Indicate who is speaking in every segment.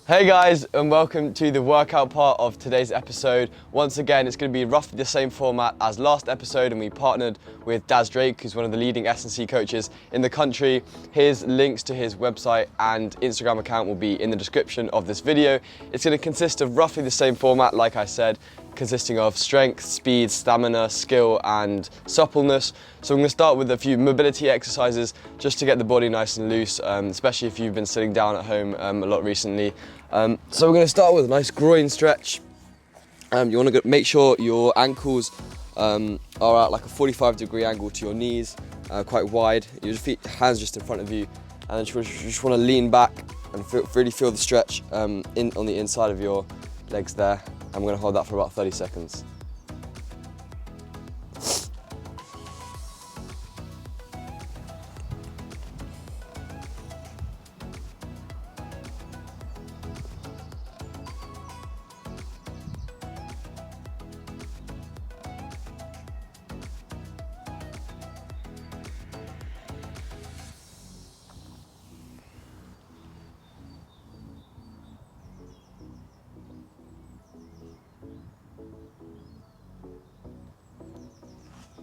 Speaker 1: Hey guys, and welcome to the workout part of today's episode. Once again, it's going to be roughly the same format as last episode, and we partnered with Daz Drake, who's one of the leading S&C coaches in the country. His links to his website and Instagram account will be in the description of this video. It's going to consist of roughly the same format, like I said, consisting of strength, speed, stamina, skill, and suppleness. So I'm going to start with a few mobility exercises just to get the body nice and loose, especially if you've been sitting down at home a lot recently. So we're going to start with a nice groin stretch. You want to make sure your ankles are at like a 45-degree angle to your knees, quite wide. Your feet, hands just in front of you, and then you just want to lean back and really feel the stretch on the inside of your legs there. I'm going to hold that for about 30 seconds.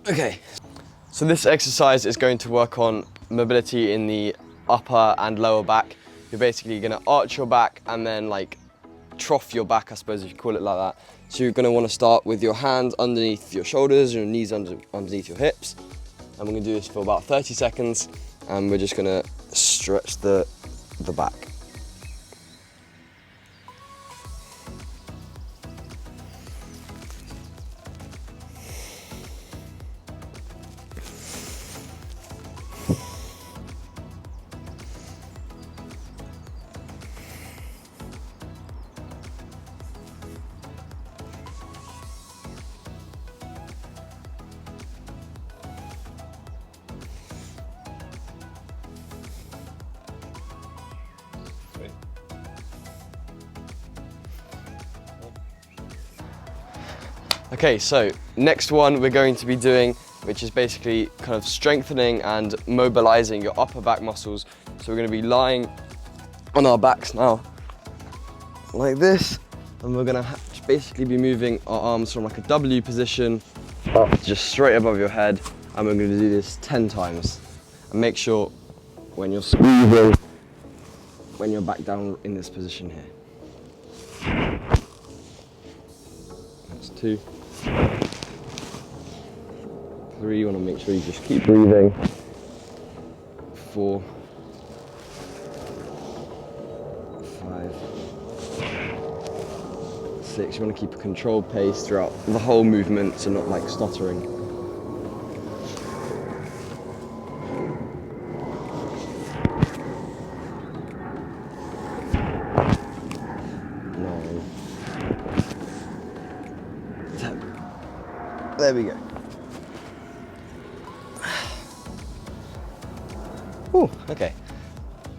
Speaker 1: Okay, so this exercise is going to work on mobility in the upper and lower back. You're basically going to arch your back and then like trough your back, I suppose if you call it like that. So you're going to want to start with your hands underneath your shoulders, your knees underneath your hips. And we're going to do this for about 30 seconds, and we're just going to stretch the back. Okay, so next one we're going to be doing, which is basically kind of strengthening and mobilizing your upper back muscles. So we're going to be lying on our backs now, like this, and we're going to basically be moving our arms from like a W position up just straight above your head, and we're going to do this 10 times. And make sure when you're squeezing, when you're back down in this position here. That's 2. 3, you want to make sure you just keep breathing. 4, 5, 6, you want to keep a controlled pace throughout the whole movement, so not like stuttering. 9, 10. There we go. Ooh, okay.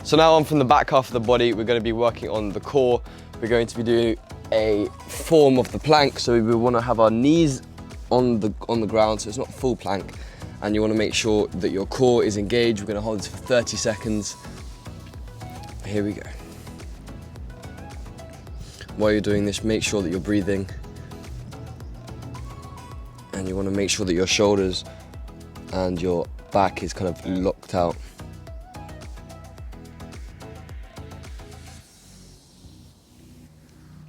Speaker 1: So now on from the back half of the body, we're going to be working on the core. We're going to be doing a form of the plank. So we want to have our knees on the ground, so it's not full plank. And you want to make sure that your core is engaged. We're going to hold this for 30 seconds. Here we go. While you're doing this, make sure that you're breathing. And you want to make sure that your shoulders and your back is kind of locked out.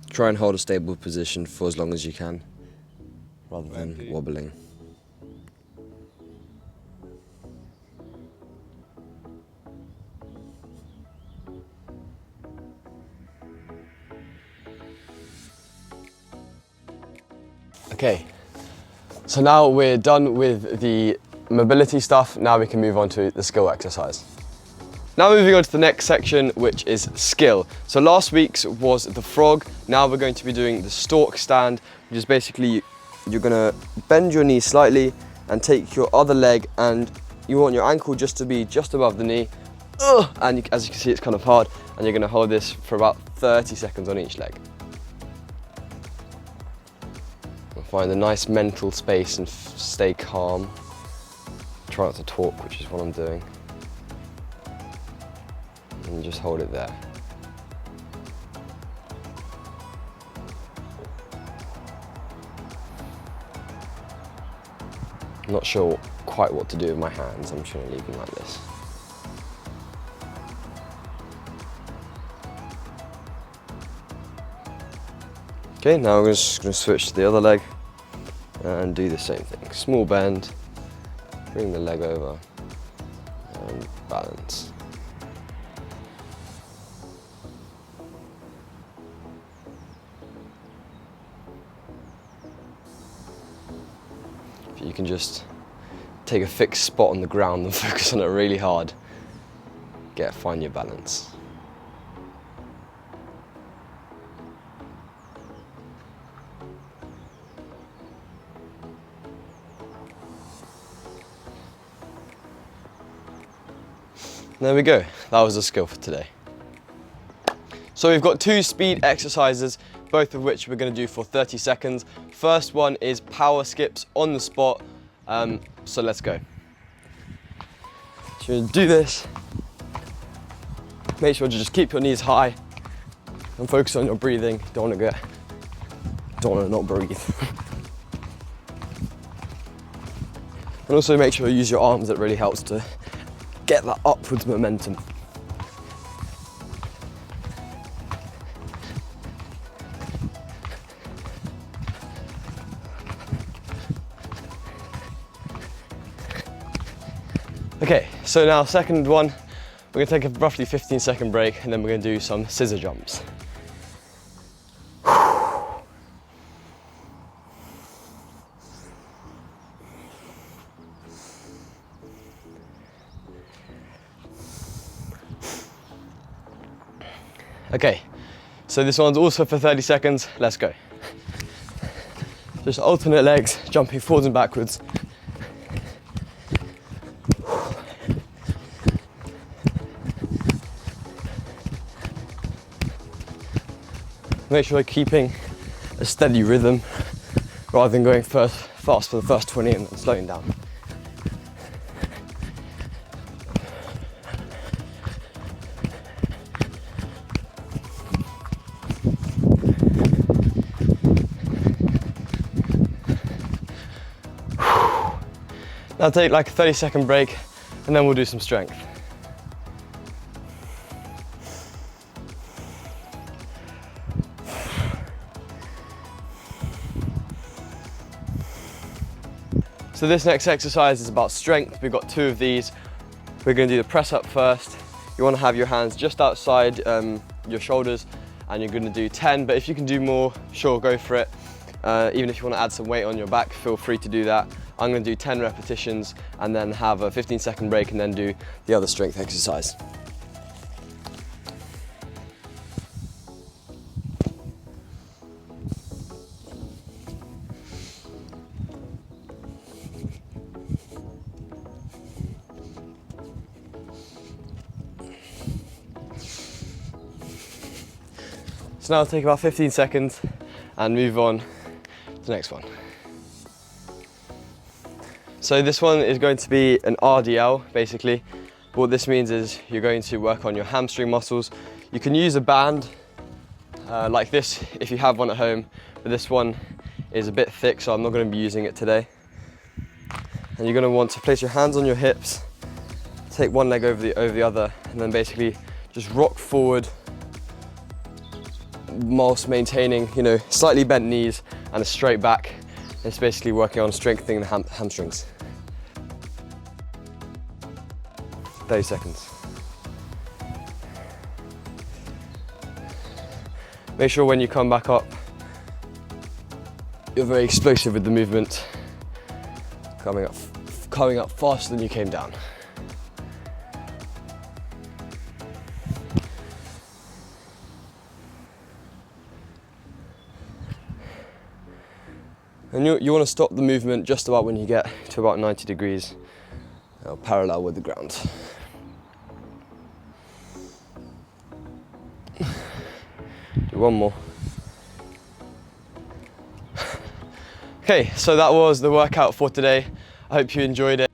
Speaker 1: Try and hold a stable position for as long as you can, rather than wobbling. Okay, so now we're done with the mobility stuff. Now we can move on to the skill exercise. Now moving on to the next section, which is skill. So last week's was the frog. Now we're going to be doing the stork stand, which is basically you're gonna bend your knee slightly and take your other leg, and you want your ankle just to be just above the knee. And as you can see, it's kind of hard, and you're gonna hold this for about 30 seconds on each leg. Find a nice mental space and stay calm. Try not to talk, which is what I'm doing. And just hold it there. I'm not sure quite what to do with my hands. I'm just going to leave them like this. Okay, now I'm just going to switch to the other leg and do the same thing. Small bend, bring the leg over and balance. If you can just take a fixed spot on the ground and focus on it really hard, find your balance. There we go, that was the skill for today. So we've got 2 speed exercises, both of which we're going to do for 30 seconds. First one is power skips on the spot, so let's go. So you're going to do this, make sure to just keep your knees high and focus on your breathing. Don't want to not breathe. And also make sure you use your arms, that really helps to get that upwards momentum. Okay, so now second one, we're going to take a roughly 15-second break and then we're going to do some scissor jumps. Okay, so this one's also for 30 seconds, let's go. Just alternate legs, jumping forwards and backwards. Make sure you're keeping a steady rhythm rather than going fast for the first 20 and then slowing down. Now take like a 30-second break and then we'll do some strength. So this next exercise is about strength. We've got 2 of these. We're going to do the press up first. You want to have your hands just outside your shoulders and you're going to do 10, but if you can do more, sure, go for it. Even if you want to add some weight on your back, feel free to do that. I'm going to do 10 repetitions and then have a 15-second break and then do the other strength exercise. So now I'll take about 15 seconds and move on to the next one. So this one is going to be an RDL, basically. What this means is you're going to work on your hamstring muscles. You can use a band like this if you have one at home, but this one is a bit thick, so I'm not going to be using it today. And you're going to want to place your hands on your hips, take one leg over the other, and then basically just rock forward whilst maintaining, slightly bent knees and a straight back. It's basically working on strengthening the hamstrings. 30 seconds. Make sure when you come back up, you're very explosive with the movement, coming up faster than you came down. And you want to stop the movement just about when you get to about 90 degrees, parallel with the ground. Do one more. Okay, so that was the workout for today. I hope you enjoyed it.